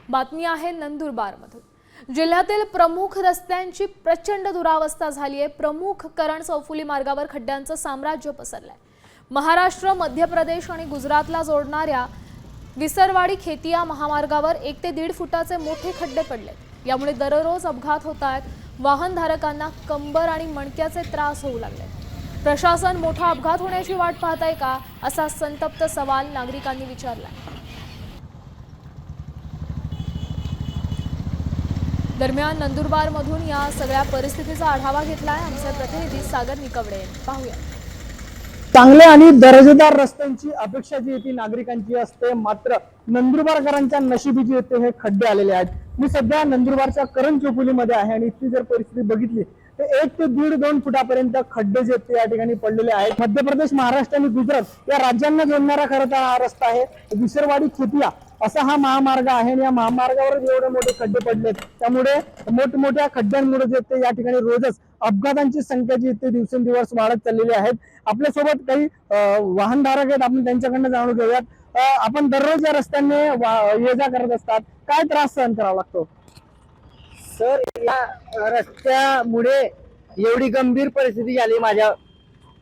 बातमी आहे नंदुरबारमधून। जिल्ह्यातील प्रमुख रस्त्यांची प्रचंड दुरावस्था झाली आहे। प्रमुख करण चौफुली मार्गावर खड्ड्यांचं साम्राज्य पसरलंय। महाराष्ट्र, मध्य प्रदेश आणि गुजरातला जोडणाऱ्या विसरवाडी खेतिया महामार्गावर 1 ते 1.5 फुटाचे मोठे खड्डे पडलेत। यामुळे दररोज अपघात होत आहेत। वाहनधारकांना कंबर आणि मणक्याचे त्रास होऊ लागले। प्रशासन मोठा अपघात होण्याची वाट पाहत आहे का, असा संतप्त सवाल नागरिकांनी विचारला। दरम्यान नंदुरबारमधून या सगळ्या परिस्थितीचा आढावा घेतलाय आमचे प्रतिनिधी सागर निकवडे। पाहूया। चांगल्या आणि दर्जेदार रस्त्यांची अपेक्षा जी येते नागरिकांची असते, मात्र नंदुरबारकरांच्या नशिबी जी येते हे खड्डे आलेले आहेत। मी सध्या नंदुरबारच्या करण चौफुलीमध्ये आहे आणि इथली जर परिस्थिती बघितली तर 1 ते 1.5-2 फुटापर्यंत खड्डे जे आहेत या ठिकाणी पडलेले आहेत। मध्य प्रदेश, महाराष्ट्र आणि गुजरात या राज्यांना जोडणारा खरं तर हा रस्ता आहे। विसरवाडी खेतिया असा हा महामार्ग आहे आणि या महामार्गावर एवढे मोठे खड्डे पडलेत, त्यामुळे मोठमोठ्या खड्ड्यांमुळे जे ते या ठिकाणी रोजच अपघातांची संख्या जी ते दिवसेंदिवस वाढत चाललेली आहेत। आपल्यासोबत काही वाहनधारक आहेत, आपण त्यांच्याकडनं जाणून घेऊयात। आपण दररोज या रस्त्याने ये जा करत असतात, काय त्रास सहन करावा लागतो? सर, या रस्त्यामुळे एवढी गंभीर परिस्थिती झाली माझ्या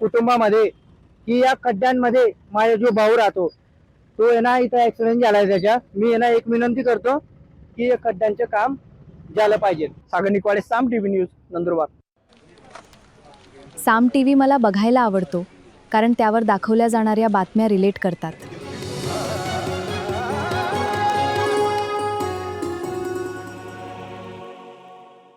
कुटुंबामध्ये की या खड्ड्यांमध्ये माझा जो भाऊ राहतो तो आहे ना, इथं ऍक्सिडेंट झालाय त्याच्या। मी आहे ना एक विनंती करतो की या खड्ड्यांचं काम झालं पाहिजे। सागर निकवाडे, साम टीव्ही न्यूज, नंदुरबार। साम टीव्ही मला बघायला आवडतो, कारण त्यावर दाखवल्या जाणाऱ्या बातम्या रिलेट करतात।